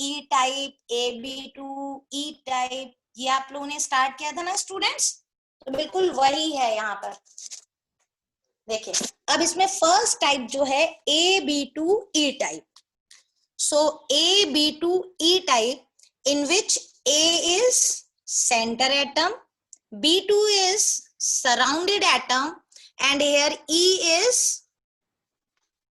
ई type, AB2E type, ये आप लोगों ने स्टार्ट किया था ना स्टूडेंट्स, तो बिल्कुल वही है यहाँ पर। देखिए अब इसमें फर्स्ट टाइप जो है AB2E type. So AB2E type, in which A is center atom, B2 is surrounded atom, and here E is,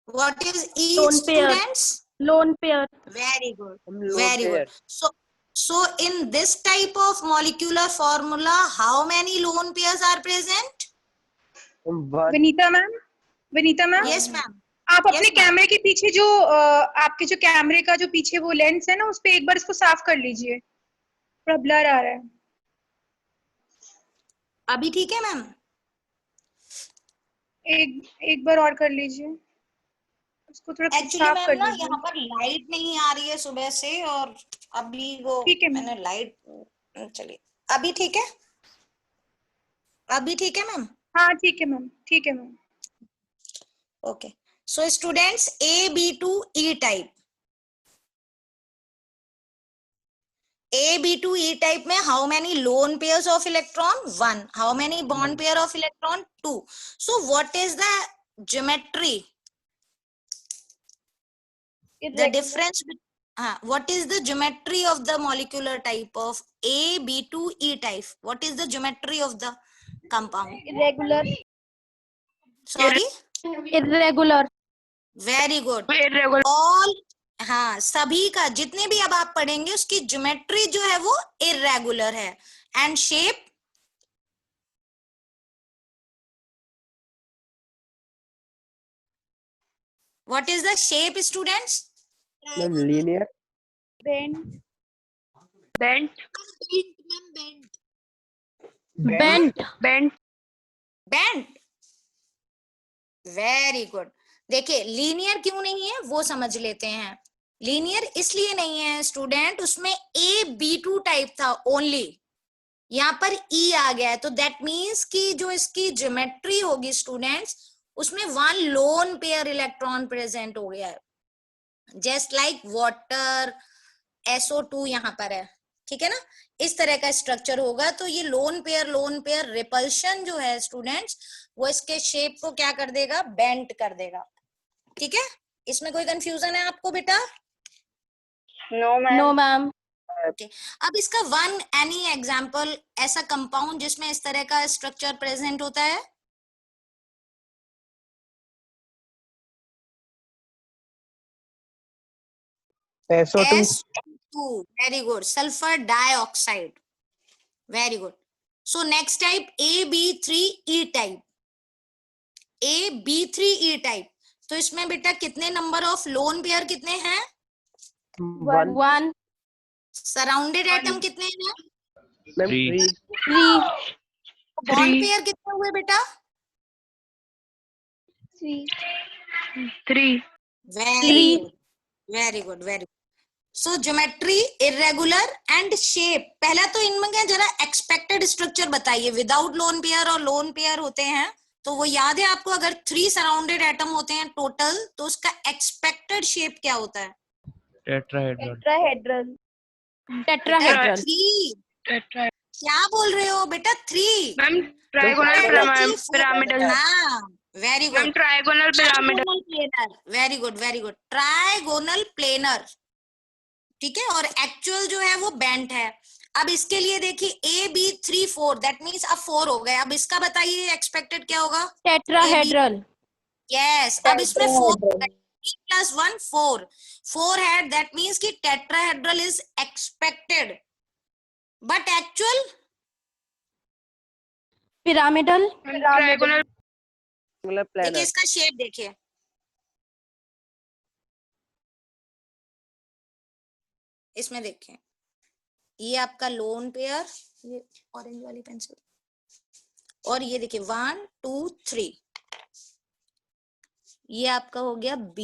what is E, Lone pair. students? Lone pair. Very good, Lone very pair. good. So in this type of molecular formula, how many lone pairs are present? One. Vinita ma'am Yes ma'am. आप अपने Yes, ma'am. कैमरे के पीछे जो आपके जो कैमरे का जो पीछे वो लेंस है ना, उस पे एक बार इसको साफ कर लीजिए, थोड़ा ब्लर आ रहा है। अभी ठीक है मैम? एक बार और कर लीजिए, उसको थोड़ा एक्चुअली साफ मैम कर ना लीजिए। यहाँ पर लाइट नहीं आ रही है सुबह से, और अभी वो ठीक है मैम। मैंने लाइट, चलिए अभी ठीक है, अभी ठीक है मैम? हाँ ठीक है मैम, ठीक है ma'am. Okay, so students AB2E type, AB2E type में how many lone pairs of electron? 1. How many bond pair of electron? 2. So what is the geometry, the difference, what is the geometry of the molecular type of AB2E type? What is the geometry of the compound? Irregular. Sorry? Irregular. Very good. Irregular. All, हाँ सभी का जितने भी अब आप पढ़ेंगे उसकी geometry जो है वो इरेगुलर है। And shape? What is the shape, students? Linear. Bent. Bent. Bent. Bent. Bent. Very good. देखिए लीनियर क्यों नहीं है वो समझ लेते हैं। लीनियर इसलिए नहीं है स्टूडेंट, उसमें AB2 टाइप था ओनली, यहाँ पर E आ गया है, तो दैट मीन्स कि जो इसकी ज्योमेट्री होगी स्टूडेंट्स, उसमें 1 लोन पेयर इलेक्ट्रॉन प्रेजेंट हो गया है, जस्ट लाइक वाटर, SO2 यहाँ पर है, ठीक है ना, इस तरह का स्ट्रक्चर होगा। तो ये लोन पेयर रिपल्शन जो है स्टूडेंट्स, वो इसके शेप को क्या कर देगा, बेंट कर देगा, ठीक है। इसमें कोई कंफ्यूजन है आपको बेटा? No ma'am. ओके, अब इसका एनी एग्जांपल ऐसा कंपाउंड जिसमें इस तरह का स्ट्रक्चर प्रेजेंट होता है? SO2. Very good, sulphur dioxide, very good. So next type AB3E type, AB3E type, तो इसमें बेटा कितने नंबर ऑफ लोन पेयर कितने हैं? 1. सराउंडेड एटम कितने हैं? Ma'am, 3. 3. बॉन्ड पेयर कितने हुए बेटा? 3. Very good, very good, very good. So geometry irregular and shape, पहला तो इनमें जरा एक्सपेक्टेड स्ट्रक्चर बताइए, विदाउट लोन पेयर और लोन पेयर होते हैं तो वो याद है आपको, अगर 3 सराउंडेड एटम होते हैं टोटल तो उसका एक्सपेक्टेड शेप क्या होता है? Tetrahedral. Tetrahedral. बेटा Tetrahedral. 3, क्या बोल रहे हो बेटा? 3 मैम ट्रायगोनल पिरामिडल। हाँ very good, ma'am trigonal pyramidal. Planar, very good, very good, trigonal planar, ठीक है। और एक्चुअल जो है वो बेंट है। अब इसके लिए देखिए AB3-4, दैट मीन्स अब 4 हो गए। अब इसका बताइए एक्सपेक्टेड क्या होगा? Tetrahedral. यस, अब इसमें 4 + 1 4 है, दैट मीन्स कि tetrahedral is expected, but actual Pyramidal. Trigonal. देखिए इसका शेप देखिए, इसमें देखिए ये आपका लोन पेयर, ये ऑरेंज वाली पेंसिल, और ये देखिए 1 2 3, ये आपका हो गया B,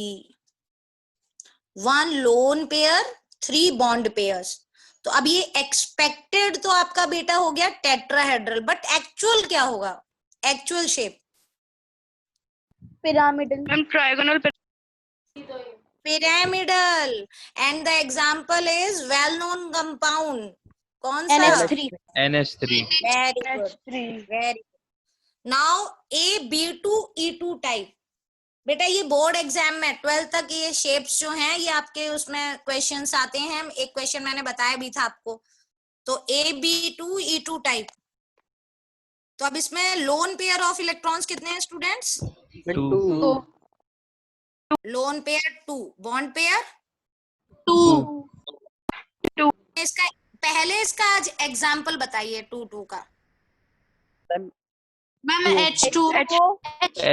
1 lone pair 3 bond pairs. तो अब ये एक्सपेक्टेड तो आपका बेटा हो गया टेट्राहेड्रल, बट एक्चुअल क्या होगा, actual shape? Pyramidal. Ma'am trigonal. pyramidal, and the example is well known compound. कौन सा? NH3. NH3. Very good, very good. Now AB2E2 type. बेटा ये बोर्ड एग्जाम में 12th तक ये शेप्स जो हैं ये आपके उसमें क्वेश्चंस आते हैं. एक क्वेश्चन मैंने बताया भी था आपको. तो AB2E2 टाइप. तो अब इसमें लोन पेयर ऑफ इलेक्ट्रॉन्स कितने हैं students? 2. Lone pair 2, bond pair 2. इसका पहले इसका आज एग्जाम्पल बताइए 2 का. Ma'am H2.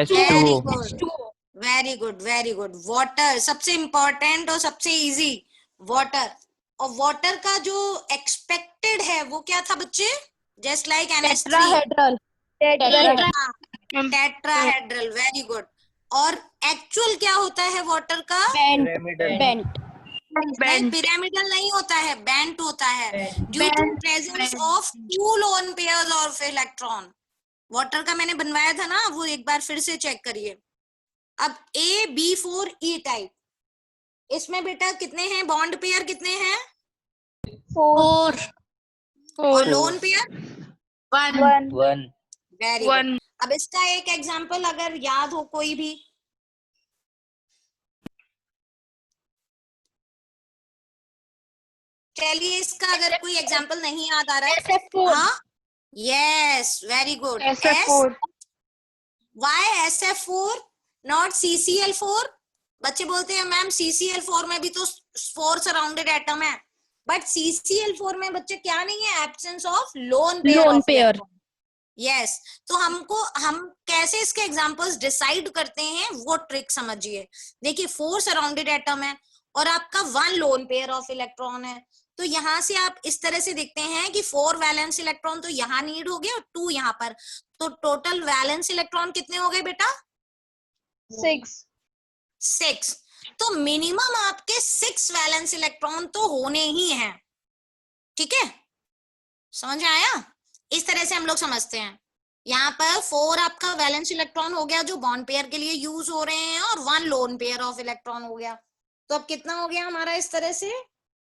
H2O. Very good very good. Water सबसे इंपॉर्टेंट और सबसे इजी. वाटर. और वाटर का जो एक्सपेक्टेड है वो क्या था बच्चे? Just like NH3. Tetrahedral. Tetrahedral. Very good. और एक्चुअल क्या होता है वाटर का? Bent. पिरामिडल नहीं होता है, बेंट होता है. Due to presence of 2 lone pairs of electron. Water का मैंने बनवाया था ना, वो एक बार फिर से चेक करिए. अब AB4E टाइप. इसमें बेटा कितने हैं बॉन्ड पेयर? कितने हैं? 4. और लोन पेयर? 1. Very good. अब इसका एक एग्जांपल अगर याद हो कोई भी. चलिए इसका अगर कोई एग्जांपल नहीं याद आ रहा है. SF4. हाँ, yes, very good. SF4. Why SF4 not CCl4? बच्चे बोलते हैं मैम CCl4 में भी तो 4 सराउंडेड एटम है. बट CCl4 में बच्चे क्या नहीं है? Absence of lone pair. Yes. तो हम कैसे इसके एग्जांपल्स डिसाइड करते हैं वो ट्रिक समझिए. देखिए 4 सराउंडेड एटम है और आपका 1 लोन पेयर ऑफ इलेक्ट्रॉन है. तो यहाँ से आप इस तरह से देखते हैं कि 4 वैलेंस इलेक्ट्रॉन तो यहाँ नीड हो गए और 2 यहाँ पर. तो टोटल वैलेंस इलेक्ट्रॉन कितने हो गए बेटा? 6. तो मिनिमम आपके 6 वैलेंस इलेक्ट्रॉन तो होने ही हैं. ठीक है, समझ में आया? इस तरह से हम लोग समझते हैं. यहाँ पर 4 आपका वैलेंस इलेक्ट्रॉन हो गया जो बॉन्ड पेयर के लिए यूज हो रहे हैं और 1 लोन पेयर ऑफ इलेक्ट्रॉन हो गया. तो अब कितना हो गया हमारा इस तरह से?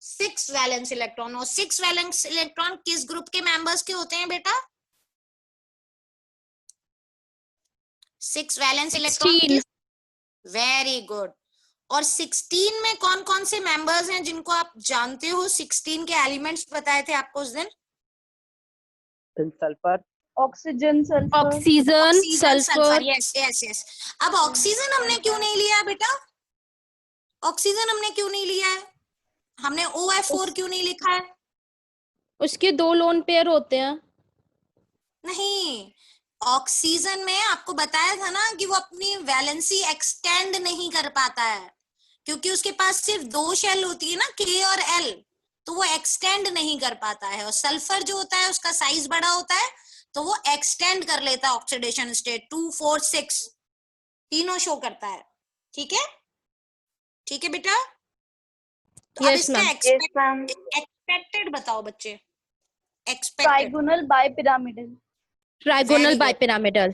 6 वैलेंस इलेक्ट्रॉन. और 6 वैलेंस इलेक्ट्रॉन किस ग्रुप के मेंबर्स के होते हैं बेटा? 6 वैलेंस इलेक्ट्रॉन. Very good. और 16 में कौन कौन से मेंबर्स हैं जिनको आप जानते हो? 16 के एलिमेंट्स बताए थे आपको उस दिन. Sulphur. Oxygen, sulfur. Yes yes yes. अब ऑक्सीजन हमने क्यों नहीं लिया बेटा? ऑक्सीजन हमने क्यों नहीं लिया है? हमने OF4 क्यों नहीं लिखा है? उसके 2 लोन पेयर होते हैं. नहीं, ऑक्सीजन में आपको बताया था ना कि वो अपनी वैलेंसी एक्सटेंड नहीं कर पाता है क्योंकि उसके पास सिर्फ 2 शेल होती है ना, K और L. तो वो एक्सटेंड नहीं कर पाता है. और सल्फर जो होता है उसका साइज बड़ा होता है तो वो एक्सटेंड कर लेता है. ऑक्सीडेशन स्टेट 2, 4, 6 तीनों शो करता है. ठीक है, ठीक है बेटा. तो अब इसका एक्सपेक्टेड बताओ बच्चे. Expected. Trigonal bipyramidal.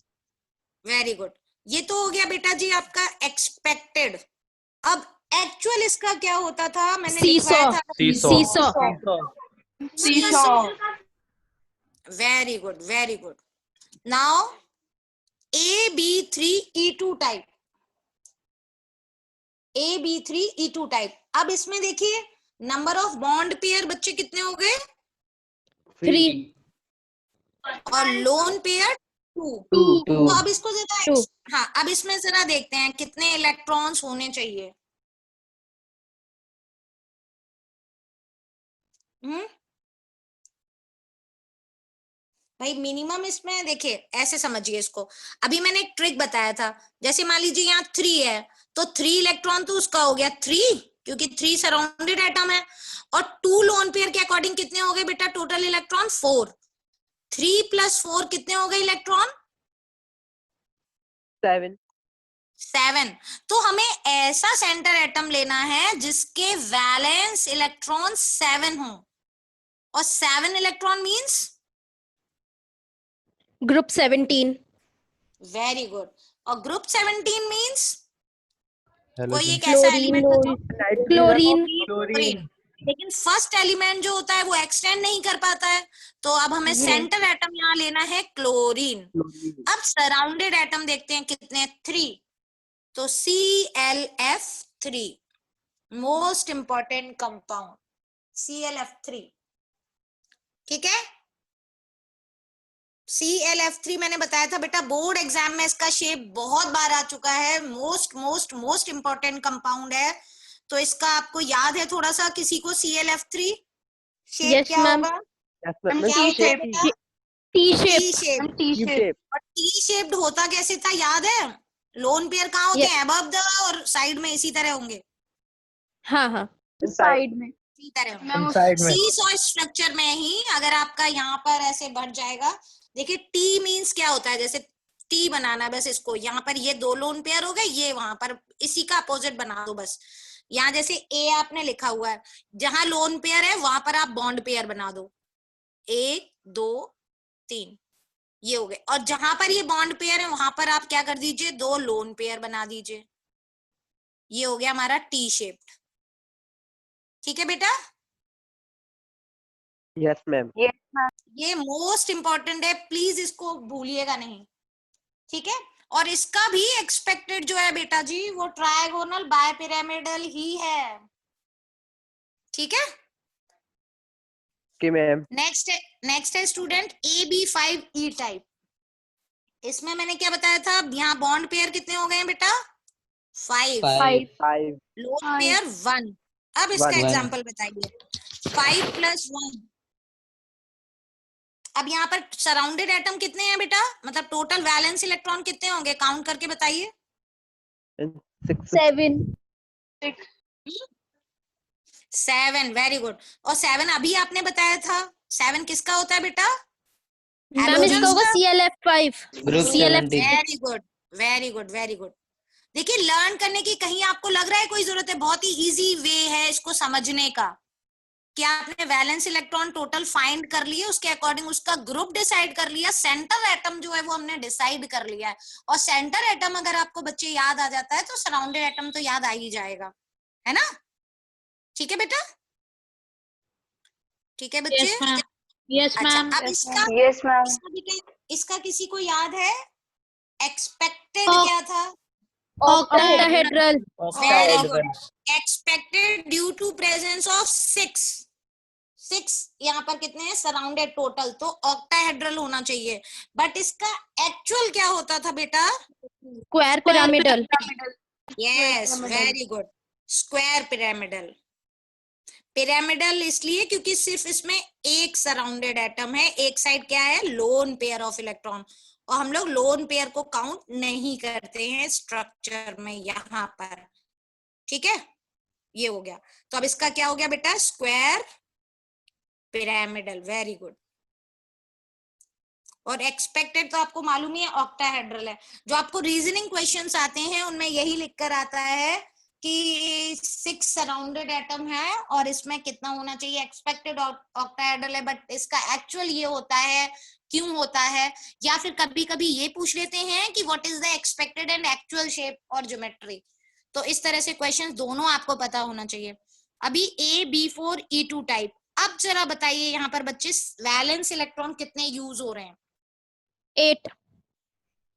Very good. ये तो हो गया बेटा जी आपका एक्सपेक्टेड. अब एक्चुअल इसका क्या होता था? मैंने लिखवाया था. Seesaw. Very good very good. Now AB3E2 type. AB3E2 type. अब इसमें देखिए नंबर ऑफ बॉन्ड पेयर बच्चे कितने हो गए? 3. और लोन पेयर 2. तो अब इसको जरा हाँ, अब इसमें जरा देखते हैं कितने इलेक्ट्रॉन्स होने चाहिए. भाई मिनिमम इसमें देखिए ऐसे समझिए इसको. अभी मैंने एक ट्रिक बताया था. जैसे मान लीजिए यहाँ 3 है तो 3 इलेक्ट्रॉन तो उसका हो गया 3 क्योंकि 3 सराउंडेड एटम है. और 2 लोन पेयर के अकॉर्डिंग कितने हो गए बेटा टोटल इलेक्ट्रॉन? 4. 3 + 4 कितने हो गए इलेक्ट्रॉन? 7. तो हमें ऐसा सेंटर एटम लेना है जिसके वैलेंस इलेक्ट्रॉन 7 हो. और 7 electron means Group 17. Very good. और ग्रुप 17 मींस कोई एक ऐसा एलिमेंट क्लोरीन क्लोरीन, लेकिन फर्स्ट एलिमेंट जो होता है वो एक्सटेंड नहीं कर पाता है, तो अब हमें सेंटर एटम यहाँ लेना है क्लोरीन। अब सराउंडेड एटम देखते हैं कितने, 3, तो ClF3 most important compound, ClF3, ठीक है। ClF3 मैंने बताया था बेटा, बोर्ड एग्जाम में इसका शेप बहुत बार आ चुका है, most most most important compound है, तो इसका आपको याद है थोड़ा सा किसी को? ClF3 शेप Yes, क्या ma'am. होगा? Yes, ma'am. क्या होता है बेटा? T T shape shape. Shape. और टी शेप्ड होता कैसे था याद है? लोन पेयर कहाँ होते हैं? अबव द और साइड में इसी तरह होंगे, हाँ हाँ साइड में। इसी तरह होंगे। Inside में. सीसॉ स्ट्रक्चर में ही अगर आपका यहाँ पर ऐसे बढ़ जाएगा, देखिए टी मींस क्या होता है, जैसे टी बनाना, बस इसको यहाँ पर ये 2 लोन पेयर हो गए, ये वहां पर इसी का अपोजिट बना दो बस। यहाँ जैसे ए आपने लिखा हुआ है, जहां लोन पेयर है वहां पर आप बॉन्ड पेयर बना दो, 1 2 3, ये हो गए। और जहां पर ये बॉन्ड पेयर है वहां पर आप क्या कर दीजिए, 2 लोन पेयर बना दीजिए, ये हो गया हमारा टी शेप्ड। ठीक है बेटा, Yes, ma'am. ये मोस्ट इंपॉर्टेंट है, प्लीज इसको भूलिएगा नहीं, ठीक है। और इसका भी एक्सपेक्टेड जो है बेटा जी वो ट्रायगोनल बायपिरामिडल ही है, ठीक है। Okay, ma'am. नेक्स्ट है स्टूडेंट AB5E टाइप। इसमें मैंने क्या बताया था, यहाँ बॉन्ड पेयर कितने हो गए हैं बेटा? 5, 5. Lone pair 1। अब इसका One. एग्जांपल बताइए, 5 + 1। अब यहाँ पर सराउंडेड एटम कितने हैं बेटा, मतलब टोटल वैलेंस इलेक्ट्रॉन कितने होंगे, काउंट करके बताइए। And 6. 7 7, very good. और 7 अभी आपने बताया था, 7 किसका होता है बेटा? मैम इसका होगा ClF5 ClF very good very good very good. देखिए लर्न करने की कहीं आपको लग रहा है कोई जरूरत है, बहुत ही इजी वे है इसको समझने का, कि आपने वैलेंस इलेक्ट्रॉन टोटल फाइंड कर लिए, उसके अकॉर्डिंग उसका ग्रुप डिसाइड कर लिया, सेंटर एटम जो है वो हमने डिसाइड कर लिया है, और सेंटर एटम अगर आपको बच्चे याद आ जाता है तो सराउंडेड एटम तो याद आ ही जाएगा, है ना। ठीक है बेटा, ठीक है बच्चे। यस अच्छा मैम अब इसका किसी को याद है एक्सपेक्टेड क्या था? Octahedral very good, expected due to presence of 6 यहाँ पर कितने हैं सराउंडेड टोटल, तो ऑक्टाहेड्रल होना चाहिए। बट इसका एक्चुअल क्या होता था बेटा? Square pyramidal yes very good, square pyramidal. Pyramidal इसलिए क्योंकि सिर्फ इसमें एक सराउंडेड एटम है, एक साइड क्या है, लोन पेयर ऑफ इलेक्ट्रॉन, और हम लोग लोन पेयर को काउंट नहीं करते हैं स्ट्रक्चर में यहाँ पर, ठीक है। ये हो गया, तो अब इसका क्या हो गया बेटा, स्क्वायर पिरामिडल, वेरी गुड। और एक्सपेक्टेड तो आपको मालूम ही है ऑक्टाहेड्रल है। जो आपको रीजनिंग क्वेश्चंस आते हैं उनमें यही लिखकर आता है कि 6 सराउंडेड एटम है और इसमें कितना होना चाहिए, एक्सपेक्टेड ऑक्टाहेड्रल है, बट इसका एक्चुअल ये होता है, क्यों होता है। या फिर कभी कभी ये पूछ लेते हैं कि what is the expected and actual shape और ज्योमेट्री। तो इस तरह से क्वेश्चंस दोनों आपको पता होना चाहिए। अभी AB4E2 टाइप। अब जरा बताइए यहाँ पर बच्चे वैलेंस इलेक्ट्रॉन कितने यूज हो रहे हैं? 8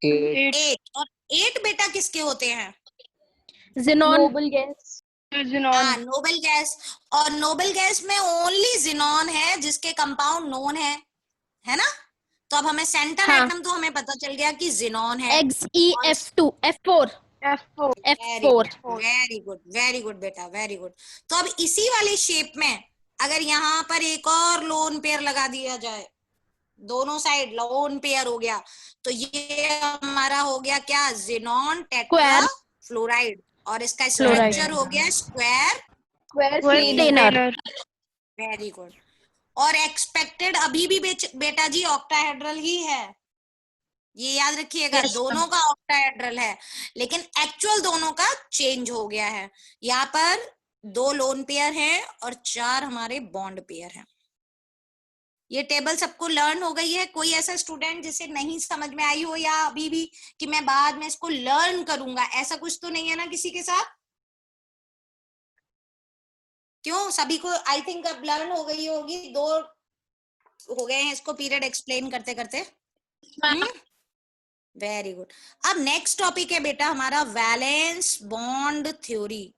8। और 8 बेटा किसके होते हैं? Xenon noble gas. और नोबल गैस में ओनली ज़ेनॉन है जिसके कंपाउंड नोन है ना। तो अब हमें सेंटर एटम तो हमें पता चल गया कि ज़ेनॉन है। XeF2 F4 वेरी गुड बेटा, वेरी गुड। तो अब इसी वाली शेप में अगर यहाँ पर एक और लोन पेयर लगा दिया जाए, दोनों साइड लोन पेयर हो गया, तो ये हमारा हो गया क्या, ज़ेनॉन टेट्रा फ्लोराइड, और इसका स्ट्रक्चर हो गया स्क्वायर प्लेनर। Very good. और एक्सपेक्टेड अभी भी बेटा जी ऑक्टाहेड्रल ही है, ये याद रखिएगा। दोनों का ऑक्टाहेड्रल है, लेकिन एक्चुअल दोनों का चेंज हो गया है। यहाँ पर 2 लोन पेयर हैं और 4 हमारे बॉन्ड पेयर हैं। ये टेबल सबको लर्न हो गई है? कोई ऐसा स्टूडेंट जिसे नहीं समझ में आई हो, या अभी भी कि मैं बाद में इसको लर्न करूंगा, ऐसा कुछ तो नहीं है ना किसी के साथ? क्यों सभी को आई थिंक अब लर्न हो गई होगी, 2 हो गए हैं इसको पीरियड एक्सप्लेन करते करते। Very good. अब नेक्स्ट टॉपिक है बेटा हमारा valence bond theory.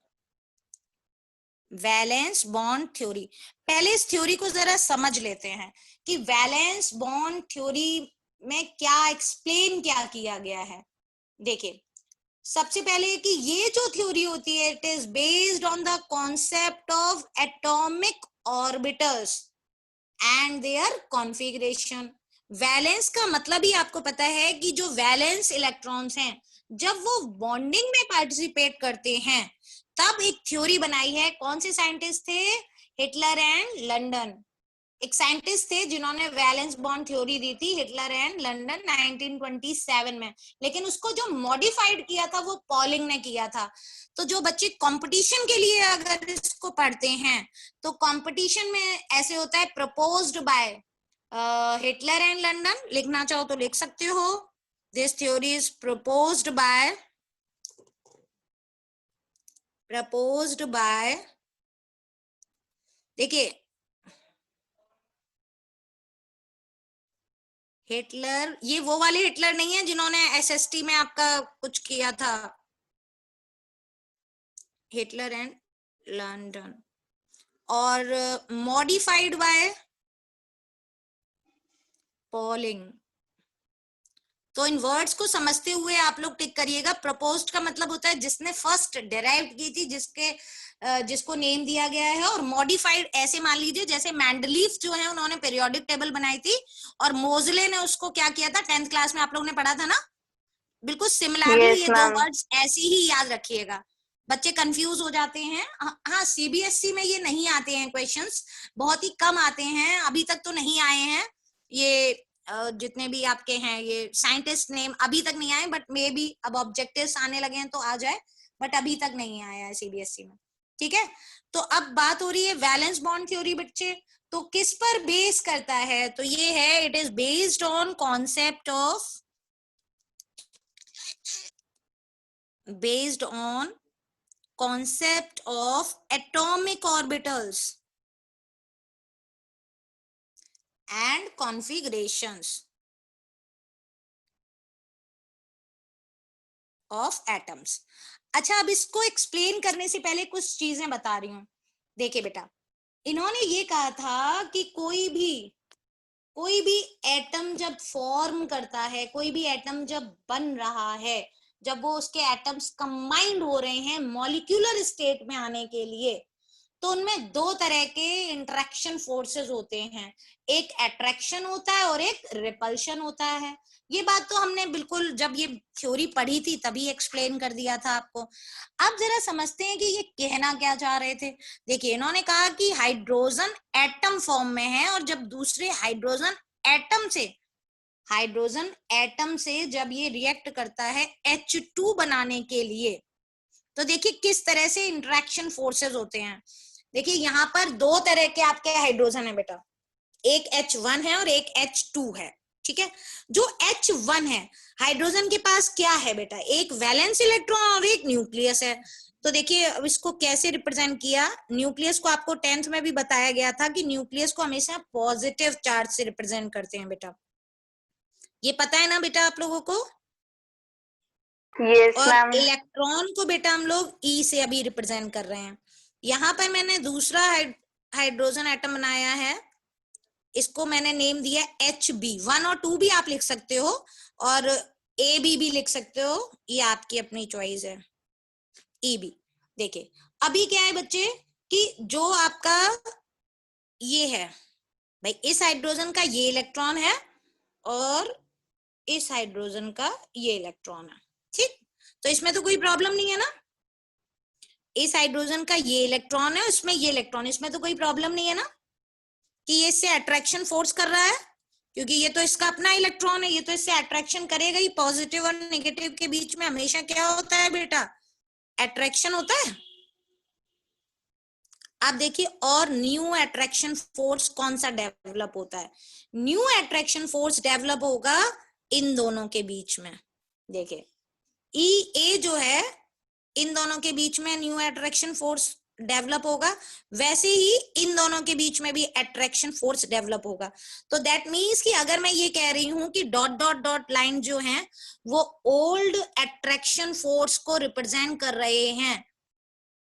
Valence bond theory, पहले इस थ्योरी को जरा समझ लेते हैं कि वैलेंस बॉन्ड थ्योरी में क्या एक्सप्लेन क्या किया गया है। देखिए सबसे पहले कि ये जो थ्योरी होती है it is based on the concept of atomic orbitals and their configuration. Valence का मतलब ही आपको पता है कि जो वैलेंस इलेक्ट्रॉन्स हैं जब वो बॉन्डिंग में पार्टिसिपेट करते हैं तब एक थ्योरी बनाई है। कौन से साइंटिस्ट थे? Hitler and London. एक साइंटिस्ट थे जिन्होंने वैलेंस बॉन्ड थ्योरी दी थी, हिटलर एंड लंडन 1927 में। लेकिन उसको जो मॉडिफाइड किया था वो पॉलिंग ने किया था। तो जो बच्चे कंपटीशन के लिए अगर इसको पढ़ते हैं तो कंपटीशन में ऐसे होता है proposed by Hitler and London, लिखना चाहो तो लिख सकते हो। This theory is proposed by देखिए हिटलर, ये वो वाले हिटलर नहीं है जिन्होंने एसएसटी में आपका कुछ किया था, हिटलर एंड लंडन। और मॉडिफाइड बाय पॉलिंग। तो इन वर्ड्स को समझते हुए आप लोग टिक करिएगा। प्रपोज्ड का मतलब होता है जिसने फर्स्ट डिराइव की थी, जिसको नेम दिया गया है। और मॉडिफाइड ऐसे मान लीजिए जैसे मैंडलीफ जो है उन्होंने पीरियोडिक टेबल बनाई थी और मोजले ने उसको क्या किया था, 10th क्लास में आप लोगों ने पढ़ा था ना। बिल्कुल सिमिलरली ये 2 वर्ड्स ऐसे ही याद रखिएगा, बच्चे कंफ्यूज हो जाते हैं। हाँ सीबीएसई में ये नहीं आते हैं क्वेश्चंस, बहुत ही कम आते हैं, अभी तक तो नहीं आए हैं ये जितने भी आपके हैं ये साइंटिस्ट नेम अभी तक नहीं आए, बट मे बी अब ऑब्जेक्टिव्स आने लगे हैं तो आ जाए, बट अभी तक नहीं आया है सीबीएसई में। ठीक है, तो अब बात हो रही है वैलेंस बॉन्ड थ्योरी बच्चे, तो किस पर बेस करता है? तो ये है it is based on concept of based on concept of atomic orbitals and configurations of atoms। अच्छा अब इसको एक्सप्लेन करने से पहले कुछ चीजें बता रही हूं। देखिए बेटा इन्होंने ये कहा था कि कोई भी एटम जब फॉर्म करता है, कोई भी एटम जब बन रहा है, जब वो उसके एटम्स कंबाइंड हो रहे हैं मॉलिक्यूलर स्टेट में आने के लिए, तो उनमें 2 तरह के इंटरेक्शन फोर्सेस होते हैं, एक अट्रैक्शन होता है और एक रिपल्शन होता है। ये बात तो हमने बिल्कुल जब ये थ्योरी पढ़ी थी तभी एक्सप्लेन कर दिया था आपको। अब जरा समझते हैं कि ये कहना क्या चाह रहे थे। देखिए इन्होंने कहा कि हाइड्रोजन एटम फॉर्म में है और जब दूसरे हाइड्रोजन एटम से जब ये रिएक्ट करता है H2 बनाने के लिए, तो देखिए किस तरह से इंटरेक्शन फोर्सेस होते हैं। देखिए यहाँ पर 2 तरह के आपके हाइड्रोजन है बेटा, एक H1 है और एक H2 है। ठीक है, जो H1 है हाइड्रोजन के पास क्या है बेटा, एक वैलेंस इलेक्ट्रॉन और एक न्यूक्लियस है। तो देखिए अब इसको कैसे रिप्रेजेंट किया, न्यूक्लियस को आपको 10th में भी बताया गया था कि न्यूक्लियस को हमेशा पॉजिटिव चार्ज से रिप्रेजेंट करते हैं बेटा, ये पता है ना बेटा आप लोगों को। Yes, और ma'am. इलेक्ट्रॉन को बेटा हम लोग ई से अभी रिप्रेजेंट कर रहे हैं। यहाँ पर मैंने दूसरा हाइड्रोजन एटम बनाया है, इसको मैंने नेम दिया HB। 1 और 2 भी आप लिख सकते हो और AB भी लिख सकते हो, ये आपकी अपनी चॉइस है। EB देखिए अभी क्या है बच्चे कि जो आपका ये है भाई, इस हाइड्रोजन का ये इलेक्ट्रॉन है और इस हाइड्रोजन का ये इलेक्ट्रॉन है। ठीक, तो इसमें तो कोई प्रॉब्लम नहीं है ना, इस हाइड्रोजन का ये इलेक्ट्रॉन है, इसमें ये इलेक्ट्रॉन, इसमें तो कोई प्रॉब्लम नहीं है ना कि ये इससे अट्रैक्शन फोर्स कर रहा है, क्योंकि ये तो इसका अपना इलेक्ट्रॉन है, ये तो इससे अट्रैक्शन करेगा ही। पॉजिटिव और नेगेटिव के बीच में हमेशा क्या होता है बेटा, अट्रैक्शन होता है। आप देखिए और न्यू अट्रैक्शन फोर्स कौन सा डेवलप होता है, न्यू अट्रैक्शन फोर्स डेवलप होगा इन दोनों के बीच में। देखिए E A जो है इन दोनों के बीच में न्यू अट्रैक्शन फोर्स डेवलप होगा, वैसे ही इन दोनों के बीच में भी अट्रैक्शन फोर्स डेवलप होगा। तो दैट मीन्स कि अगर मैं ये कह रही हूं कि डॉट डॉट डॉट लाइन जो है वो ओल्ड अट्रैक्शन फोर्स को रिप्रेजेंट कर रहे हैं,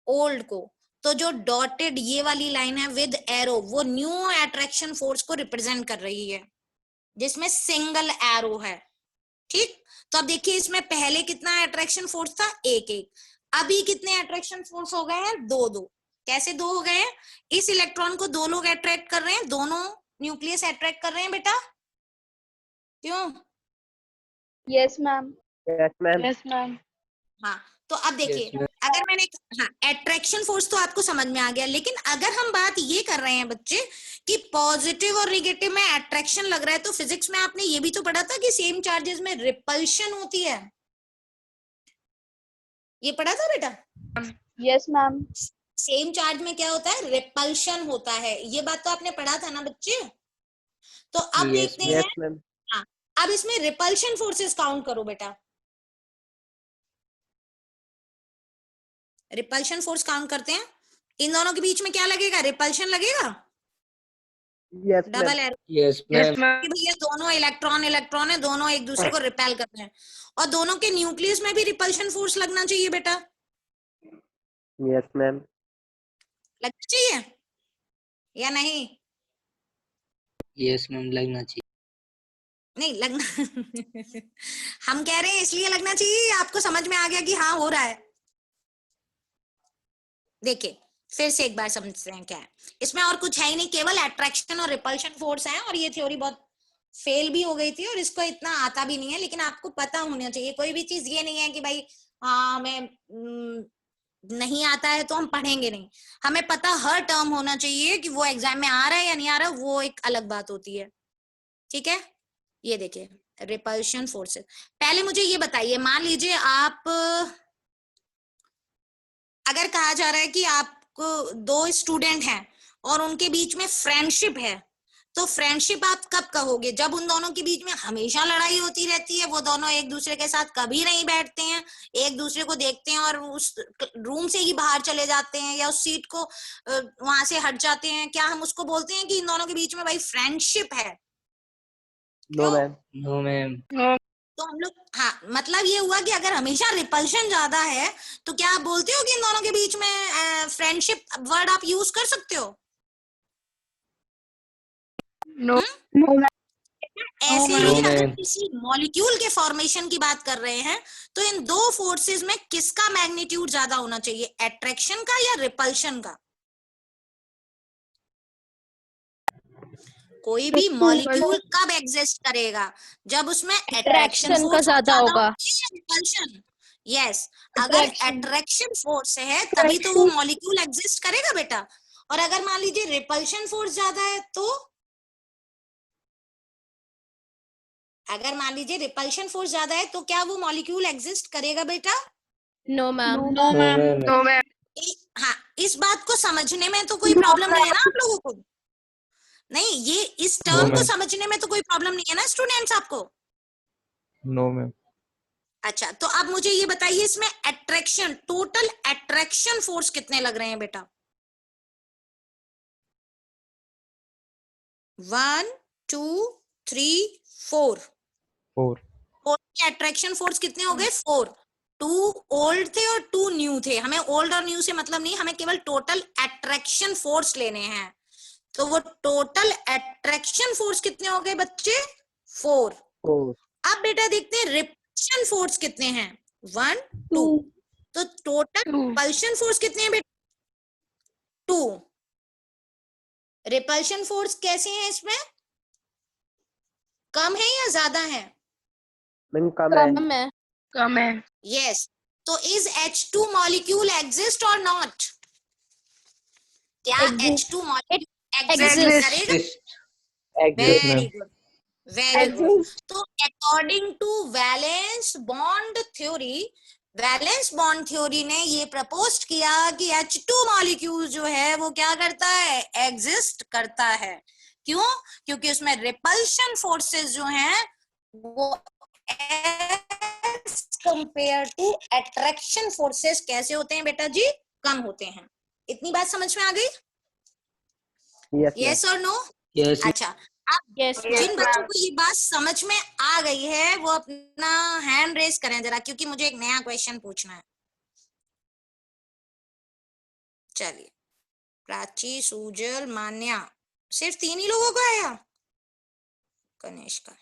ओल्ड को, तो जो डॉटेड ये वाली लाइन है विद एरो वो न्यू अट्रैक्शन फोर्स को रिप्रेजेंट कर रही है, जिसमें सिंगल एरो है। ठीक, तो अब देखिए इसमें पहले कितना अट्रैक्शन फोर्स था, एक एक, अभी कितने अट्रैक्शन फोर्स हो गए हैं, दो दो। कैसे दो हो गए हैं, इस इलेक्ट्रॉन को दो लोग अट्रैक्ट कर रहे हैं, दोनों न्यूक्लियस अट्रैक्ट कर रहे हैं बेटा, क्यों? Yes, ma'am. Yes, ma'am. Yes, ma'am. हाँ, तो अब देखिए अगर मैंने, हाँ अट्रैक्शन फोर्स तो आपको समझ में आ गया, लेकिन अगर हम बात ये कर रहे हैं बच्चे कि पॉजिटिव और नेगेटिव में अट्रैक्शन लग रहा है, तो फिजिक्स में आपने ये भी तो पढ़ा था कि सेम चार्जेस में रिपल्शन होती है, ये पढ़ा था बेटा? Yes, ma'am. सेम चार्ज में क्या होता है, रिपल्शन होता है, ये बात तो आपने पढ़ा था ना बच्चे? तो अब देखते हैं, Yes, ma'am. हाँ अब इसमें रिपल्शन फोर्सेस काउंट करो बेटा, रिपल्शन फोर्स काउंट करते हैं, इन दोनों के बीच में क्या लगेगा, रिपल्शन लगेगा, Yes, double ma'am. Arrow, Yes, ma'am. कि भैया दोनों इलेक्ट्रॉन इलेक्ट्रॉन है, दोनों एक दूसरे को रिपेल कर रहे हैं, और दोनों के न्यूक्लियस में भी रिपल्शन फोर्स लगना चाहिए बेटा, Yes, ma'am. लगना चाहिए या नहीं? Yes, ma'am. लगना चाहिए। नहीं लगना हम कह रहे हैं इसलिए लगना चाहिए, आपको समझ में आ गया कि हाँ हो रहा है? देखिए फिर से एक बार समझते हैं क्या है इसमें, और कुछ है ही नहीं, केवल अट्रैक्शन और रिपल्शन फोर्स है, और ये थ्योरी बहुत फेल भी हो गई थी और इसको इतना आता भी नहीं है, लेकिन आपको पता होना चाहिए, कोई भी चीज ये नहीं है कि भाई हाँ हमें नहीं आता है तो हम पढ़ेंगे नहीं, हमें पता हर टर्म होना चाहिए कि वो एग्जाम में आ रहा है या नहीं आ रहा, वो एक अलग बात होती है। ठीक है, ये देखिए रिपल्शन फोर्सेस, पहले मुझे ये बताइए, मान लीजिए आप, अगर कहा जा रहा है कि आपको दो स्टूडेंट हैं और उनके बीच में फ्रेंडशिप है, तो फ्रेंडशिप आप कब कहोगे, जब उन दोनों के बीच में हमेशा लड़ाई होती रहती है, वो दोनों एक दूसरे के साथ कभी नहीं बैठते हैं, एक दूसरे को देखते हैं और उस रूम से ही बाहर चले जाते हैं या उस सीट को वहां से हट जाते हैं, क्या हम उसको बोलते हैं कि इन दोनों के बीच में भाई फ्रेंडशिप है? No, ma'am. No, ma'am. तो हम लोग, हाँ मतलब ये हुआ कि अगर हमेशा रिपल्शन ज्यादा है तो क्या आप बोलते हो कि इन दोनों के बीच में फ्रेंडशिप वर्ड आप यूज कर सकते हो? No. No, ma'am. ऐसे No, ही अगर ma'am. किसी मॉलिक्यूल के फॉर्मेशन की बात कर रहे हैं तो इन दो फोर्सेस में किसका मैग्नीट्यूड ज्यादा होना चाहिए, अट्रैक्शन का या रिपल्शन का? कोई भी मॉलिक्यूल कब एग्जिस्ट करेगा, जब उसमें अट्रैक्शन Attraction का फोर्स ज्यादा होगा। रिपल्शन, यस, अगर अट्रैक्शन फोर्स है तभी तो वो मॉलिक्यूल एग्जिस्ट करेगा बेटा, और अगर मान लीजिए रिपल्शन फोर्स ज्यादा है तो, अगर मान लीजिए रिपल्शन फोर्स ज्यादा है तो क्या वो मॉलिक्यूल एग्जिस्ट करेगा बेटा? No, ma'am. No, ma'am. No, ma'am. हाँ, इस बात को समझने में तो कोई प्रॉब्लम नहीं है ना आप लोगों को? नहीं, ये इस टर्म को ma'am. समझने में तो कोई प्रॉब्लम नहीं है ना स्टूडेंट्स आपको? No, ma'am. अच्छा, तो अब मुझे ये बताइए इसमें अट्रैक्शन, टोटल अट्रैक्शन फोर्स कितने लग रहे हैं बेटा? 1 2 3 4, 4. अट्रैक्शन फोर्स कितने हो गए? 4, 2 ओल्ड थे और 2 न्यू थे, हमें ओल्ड और न्यू से मतलब नहीं, हमें केवल टोटल अट्रैक्शन फोर्स लेने हैं, तो वो टोटल अट्रैक्शन फोर्स कितने हो गए बच्चे? 4। 4. अब बेटा देखते हैं रिपल्शन फोर्स कितने हैं, 1 2, तो टोटल रिपल्शन फोर्स कितने हैं बेटा? 2। रिपल्शन फोर्स कैसे हैं इसमें, कम है या ज्यादा है? Ma'am, कम है. कम है। कम है। यस, तो इज H2 मॉलिक्यूल एग्जिस्ट और नॉट? क्या Exist. H2 molecule Exist. Exist करेगा? Yes, very ma'am. Good, very good. Exist. तो according to valence bond theory, valence bond theory ने ये प्रपोज किया कि H2 मॉलिक्यूल जो है वो क्या करता है, एग्जिस्ट करता है। क्यों? क्योंकि उसमें रिपल्शन फोर्सेस जो हैं वो as compare to attraction forces कैसे होते हैं बेटा जी, कम होते हैं। इतनी बात समझ में आ गई? Yes, ma'am. यस और नो? Yes. अच्छा, अब Yes, जिन ma'am. बच्चों को ये बात समझ में आ गई है वो अपना हैंड रेज करें जरा, क्योंकि मुझे एक नया क्वेश्चन पूछना है। चलिए, प्राची, सुजल, मान्या, सिर्फ 3 ही लोगों का आया? गणेश का।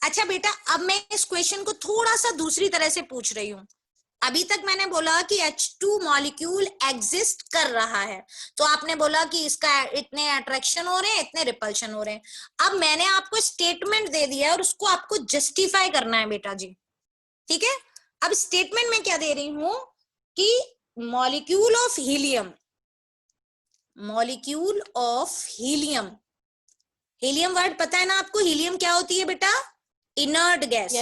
अच्छा बेटा, अब मैं इस क्वेश्चन को थोड़ा सा दूसरी तरह से पूछ रही हूँ। अभी तक मैंने बोला कि H2 मॉलिक्यूल एग्जिस्ट कर रहा है, तो आपने बोला कि इसका इतने अट्रैक्शन हो रहे हैं, इतने रिपल्शन हो रहे हैं। अब मैंने आपको स्टेटमेंट दे दिया है और उसको आपको जस्टिफाई करना है बेटा जी, ठीक है? अब स्टेटमेंट में क्या दे रही हूं कि molecule of helium, molecule of helium, helium word पता है ना आपको? हीलियम क्या होती है बेटा? Inert gas.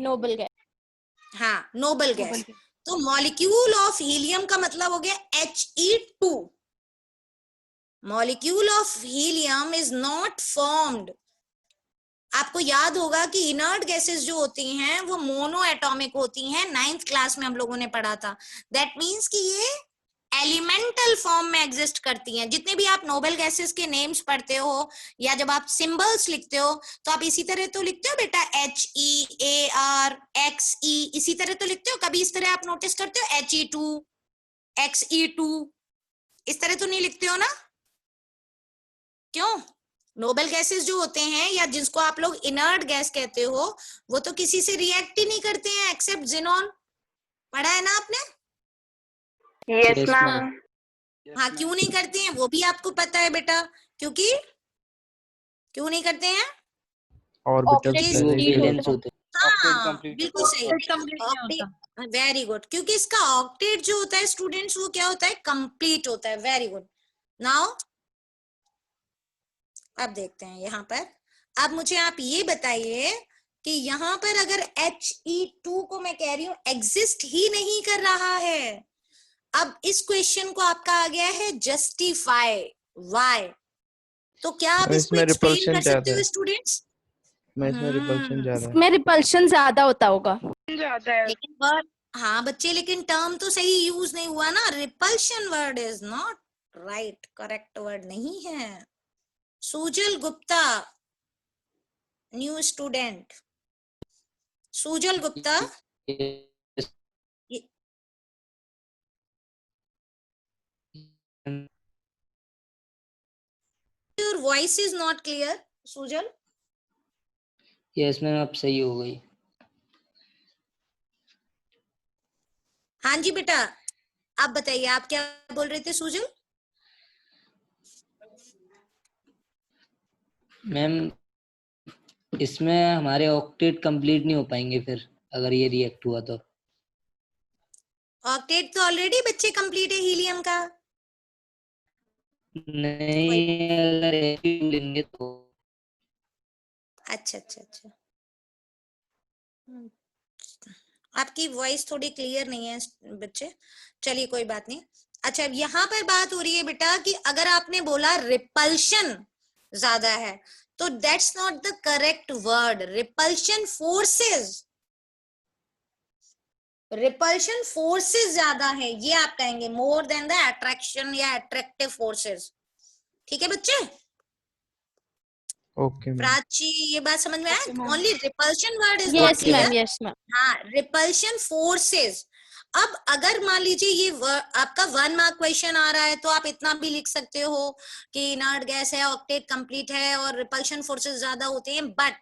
Noble gas. हाँ, नोबल गैस। तो मॉलिक्यूल ऑफ हीलियम का मतलब हो गया He2। Molecule of helium is not formed. आपको याद होगा कि इनर्ट गैसेस जो होती हैं वो मोनो एटॉमिक होती हैं, 9th क्लास में हम लोगों ने पढ़ा था। दैट मीन्स कि ये एलिमेंटल फॉर्म में एग्जिस्ट करती हैं। जितने भी आप नोबल गैसेस के नेम्स पढ़ते हो या जब आप सिंबल्स लिखते हो तो आप इसी तरह तो लिखते हो बेटा, HEAR XE, इसी तरह तो लिखते हो। कभी इस तरह आप नोटिस करते हो HE2 XE2, इस तरह तो नहीं लिखते हो ना? क्यों? नोबल गैसेस जो होते हैं या जिसको आप लोग इनर्ट गैस कहते हो, वो तो किसी से रिएक्ट ही नहीं करते हैं एक्सेप्ट जिनॉन। पढ़ा है ना आपने? Yes, Yes, ma'am. ma'am. हाँ, क्यों नहीं करते हैं वो भी आपको पता है बेटा, क्योंकि क्यों नहीं करते हैं? Orbitals Octet क्योंकि physics complete होते होता है. हाँ बिल्कुल सही, वेरी गुड। क्योंकि इसका ऑक्टेट जो होता है स्टूडेंट्स, वो क्या होता है? कंप्लीट होता है। Very good. नाउ अब देखते हैं यहाँ पर। अब मुझे आप ये बताइए कि यहाँ पर अगर He2 को मैं कह रही हूँ एग्जिस्ट ही नहीं कर रहा है, अब इस क्वेश्चन को आपका आ गया है जस्टिफाई, व्हाई। तो क्या आप मैं इसको इसमें एक्सप्लेन repulsion कर सकते ज्यादा हो है। स्टूडेंट्स? मैं इसमें repulsion ज्यादा है। इसमें repulsion ज्यादा होता होगा. लेकिन वर्ड, हाँ बच्चे, लेकिन टर्म तो सही यूज नहीं हुआ ना। Repulsion word is not right, correct word नहीं है। Sujal Gupta, new student, Sujal Gupta, Yes. Your voice is not clear Sujal. Yes, ma'am, अब सही हो गई। हाँ जी बेटा, आप बताइए, आप क्या बोल रहे थे सुजल? मैम, इसमें हमारे ऑक्टेट कंप्लीट नहीं हो पाएंगे फिर अगर ये रिएक्ट हुआ तो। ऑक्टेट तो ऑलरेडी बच्चे कंप्लीट है हीलियम का। नहीं, अगर HE2 लेंगे तो। अच्छा अच्छा अच्छा, आपकी वॉइस थोड़ी क्लियर नहीं है बच्चे, चलिए कोई बात नहीं। अच्छा, यहाँ पर बात हो रही है बेटा कि अगर आपने बोला रिपल्शन ज्यादा है तो that's not the correct word. Repulsion forces, repulsion forces ज्यादा है, ये आप कहेंगे, मोर देन द अट्रैक्शन या अट्रैक्टिव फोर्सेस। ठीक है बच्चे? Okay ma'am. प्राची, ये बात समझ में आया? Only repulsion word is not Yes, clear. ma'am. Yes, ma'am. हाँ, रिपल्शन फोर्सेस। अब अगर मान लीजिए ये आपका 1 मार्क क्वेश्चन आ रहा है तो आप इतना भी लिख सकते हो कि इनर्ट गैस है, ऑक्टेट कंप्लीट है और रिपल्शन फोर्सेस ज्यादा होते हैं, बट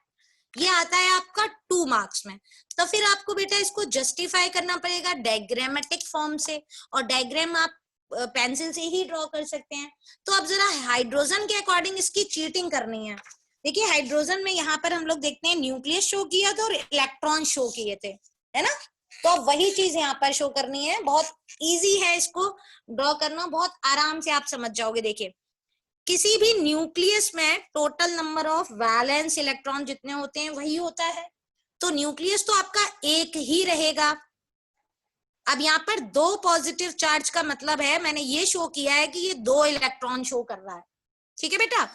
ये आता है आपका 2 मार्क्स में। तो फिर आपको बेटा इसको जस्टिफाई करना पड़ेगा डायग्रामेटिक फॉर्म से, और डायग्राम आप पेंसिल से ही ड्रॉ कर सकते हैं। तो अब जरा हाइड्रोजन के अकॉर्डिंग इसकी चीटिंग करनी है। देखिए, हाइड्रोजन में यहाँ पर हम लोग देखते हैं न्यूक्लियस शो किया था और इलेक्ट्रॉन शो किए थे, है ना? तो अब वही चीज यहाँ पर शो करनी है। बहुत इजी है इसको ड्रॉ करना, बहुत आराम से आप समझ जाओगे। देखिए, किसी भी न्यूक्लियस में total number of valence electron जितने होते हैं वही होता है, तो न्यूक्लियस तो आपका एक ही रहेगा। अब यहाँ पर 2 पॉजिटिव चार्ज का मतलब है, मैंने ये शो किया है कि ये 2 इलेक्ट्रॉन शो कर रहा है। ठीक है बेटा?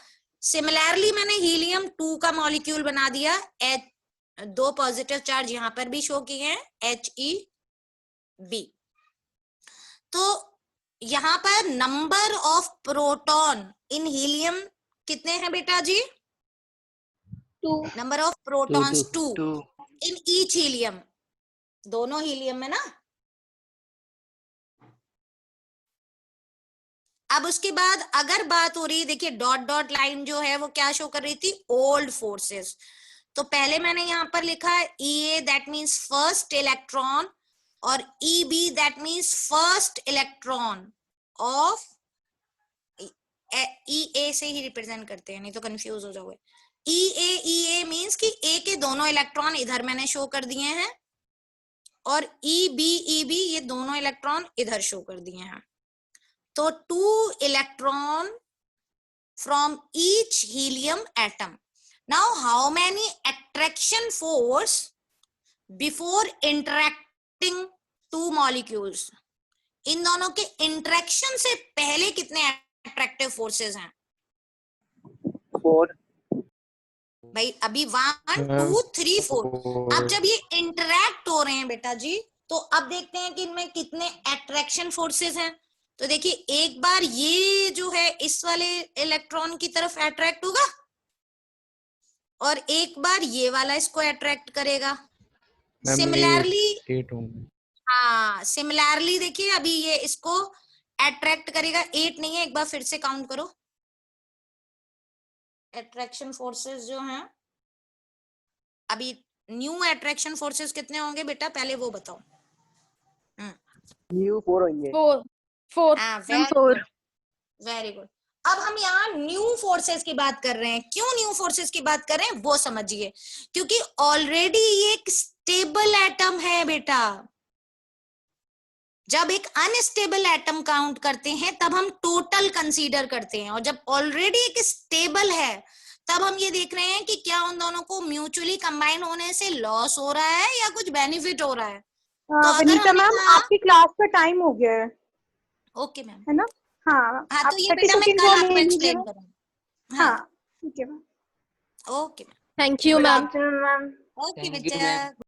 सिमिलरली मैंने हीलियम 2 का मॉलिक्यूल बना दिया, 2 पॉजिटिव चार्ज यहाँ पर भी शो किए हैं, HEB। तो यहाँ पर number of proton in helium कितने हैं बेटा जी? 2. Number of protons 2 2 in each helium, दोनों हीलियम में ना। अब उसके बाद अगर बात हो रही, देखिए डॉट डॉट लाइन जो है वो क्या शो कर रही थी? Old forces. तो पहले मैंने यहाँ पर लिखा है EA that means first electron, और EB that means first electron of, EA से ही रिप्रेजेंट करते हैं नहीं तो कंफ्यूज हो जाओगे। EA मीन्स कि A के दोनों इलेक्ट्रॉन इधर मैंने शो कर दिए हैं, और EB ये दोनों इलेक्ट्रॉन इधर शो कर दिए हैं। तो 2 electron from each helium atom. Now how many attraction force before interacting 2 molecules? इन दोनों के इंटरेक्शन से पहले कितने अट्रैक्टिव फोर्सेस हैं 4 भाई? अभी 1 2 3 4। अब जब ये इंटरैक्ट हो रहे हैं बेटा जी, तो अब देखते हैं कि इनमें कितने अट्रैक्शन फोर्सेस हैं। तो देखिए एक बार ये जो है इस वाले इलेक्ट्रॉन की तरफ अट्रैक्ट होगा, और एक बार ये वाला इसको अट्रैक्ट करेगा। सिमिलरली 8 होंगे। हाँ, सिमिलरली देखिए अभी ये इसको अट्रैक्ट करेगा। 8 नहीं है, एक बार फिर से काउंट करो। अट्रैक्शन फोर्सेस जो हैं, अभी न्यू अट्रैक्शन फोर्सेस कितने होंगे बेटा, पहले वो बताओ। न्यू 4 होंगे। 4. हाँ, 4. Very good. अब हम यहाँ न्यू फोर्सेस की बात कर रहे हैं। क्यों न्यू फोर्सेस की बात कर रहे हैं वो समझिए, क्योंकि ऑलरेडी ये एक स्टेबल एटम है बेटा। जब एक अनस्टेबल एटम काउंट करते हैं तब हम टोटल कंसीडर करते हैं, और जब ऑलरेडी एक स्टेबल है तब हम ये देख रहे हैं कि क्या उन दोनों को म्यूचुअली कंबाइन होने से लॉस हो रहा है या कुछ बेनिफिट हो रहा है। तो अगर वनीता हमने मैम कहा- आपकी क्लास का टाइम हो गया है, ओके मैम। है ना? हाँ, हाँ, आप तो ये 30 बेटा मैं सेकंड कल वो आपको ले लीजिए। एक्सप्लेन करूंगी। हाँ, हाँ ठीक है ma'am. Okay ma'am. Thank you, good ma'am. Afternoon ma'am. Okay Thank you, बेटा। ma'am.